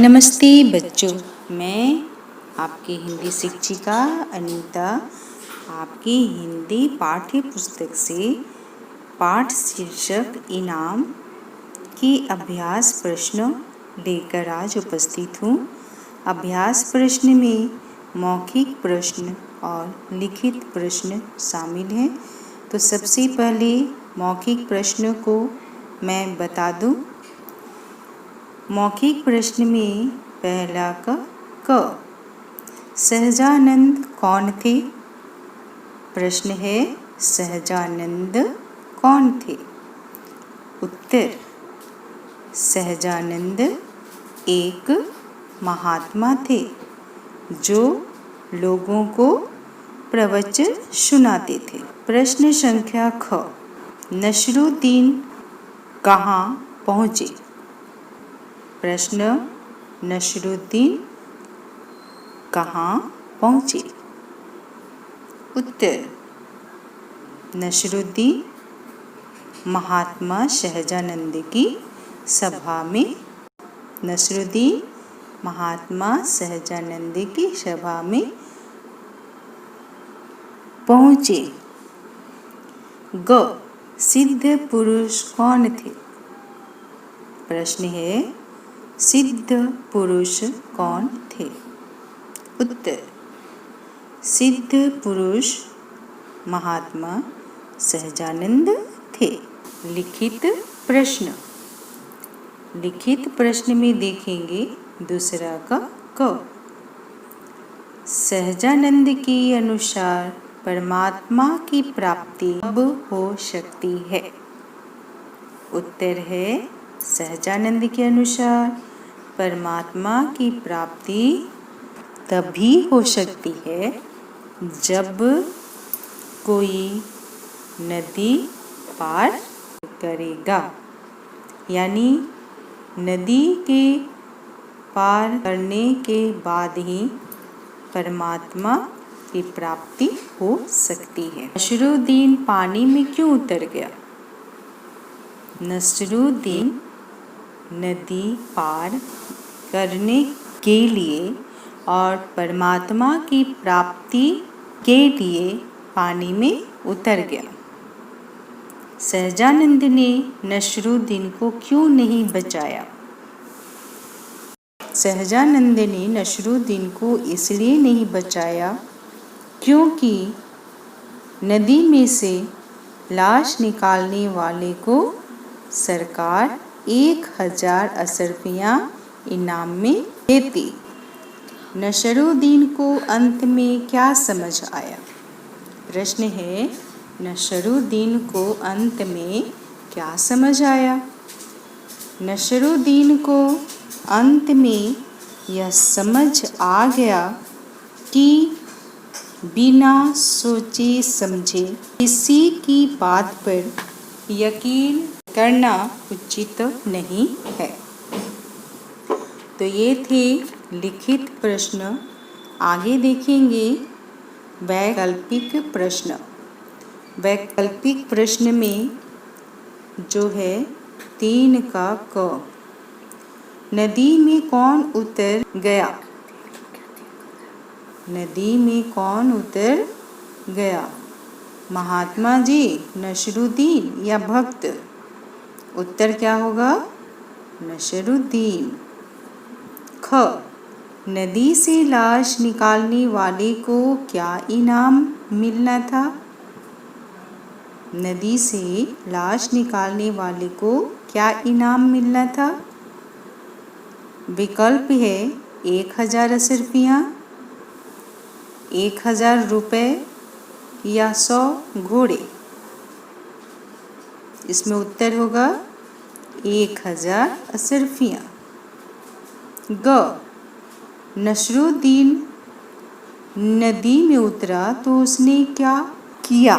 नमस्ते बच्चों, मैं आपकी हिंदी शिक्षिका अनीता आपकी हिंदी पाठ्य पुस्तक से पाठ शीर्षक इनाम की अभ्यास प्रश्न लेकर आज उपस्थित हूँ। अभ्यास प्रश्न में मौखिक प्रश्न और लिखित प्रश्न शामिल हैं। तो सबसे पहले मौखिक प्रश्न को मैं बता दूँ। मौखिक प्रश्न में पहला क सहजानंद कौन थे? प्रश्न है, सहजानंद कौन थे? उत्तर, सहजानंद एक महात्मा थे जो लोगों को प्रवचन सुनाते थे। प्रश्न संख्या ख नसरुद्दीन कहाँ पहुँचे? प्रश्न, नसरुद्दीन कहाँ पहुँचे? उत्तर, नसरुद्दीन महात्मा सहजानंद की सभा में नसरुद्दीन महात्मा सहजानंद की सभा में पहुँचे। ग सिद्ध पुरुष कौन थे? प्रश्न है, सिद्ध पुरुष कौन थे? उत्तर, सिद्ध पुरुष महात्मा सहजानंद थे। लिखित प्रश्न, लिखित प्रश्न में देखेंगे दूसरा क सहजानंद के अनुसार परमात्मा की प्राप्ति कब हो सकती है? उत्तर है, सहजानंद के अनुसार परमात्मा की प्राप्ति तभी हो सकती है जब कोई नदी पार करेगा, यानी नदी के पार करने के बाद ही परमात्मा की प्राप्ति हो सकती है। नसरुद्दीन पानी में क्यों उतर गया? नसरुद्दीन नदी पार करने के लिए और परमात्मा की प्राप्ति के लिए पानी में उतर गया। सहजानंद ने नसरुद्दीन को क्यों नहीं बचाया? सहजानंद ने नसरुद्दीन को इसलिए नहीं बचाया क्योंकि नदी में से लाश निकालने वाले को सरकार 1000 अशर्फियाँ इनाम में देती। नसरुद्दीन को अंत में क्या समझ आया? प्रश्न है, नसरुद्दीन को अंत में क्या समझ आया? नसरुद्दीन को अंत में यह समझ आ गया कि बिना सोचे समझे किसी की बात पर यकीन करना उचित नहीं है। तो ये थे लिखित प्रश्न। आगे देखेंगे वैकल्पिक प्रश्न। वैकल्पिक प्रश्न में जो है 3 का क नदी में कौन उतर गया? नदी में कौन उतर गया? महात्मा जी, नसरुद्दीन या भक्त? उत्तर क्या होगा? नसरुद्दीन। ख नदी से लाश निकालने वाले को क्या इनाम मिलना था? नदी से लाश निकालने वाले को क्या इनाम मिलना था? विकल्प है 1000 अशर्फियाँ, 1000 रुपये या 100 घोड़े। इसमें उत्तर होगा 1000 अशर्फियाँ। ग नसरुद्दीन नदी में उतरा तो उसने क्या किया?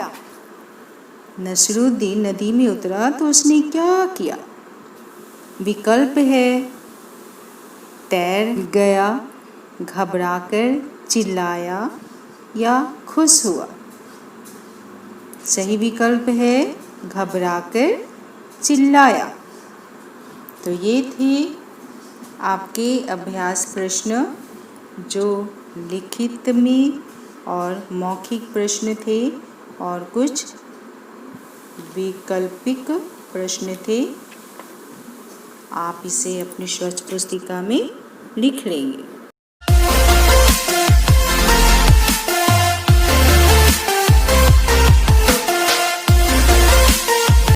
नसरुद्दीन नदी में उतरा तो उसने क्या किया? विकल्प है तैर गया, घबराकर चिल्लाया या खुश हुआ। सही विकल्प है घबराकर चिल्लाया। तो ये थी आपके अभ्यास प्रश्न जो लिखित में और मौखिक प्रश्न थे और कुछ वैकल्पिक प्रश्न थे, आप इसे अपनी स्वच्छ पुस्तिका में लिख लेंगे।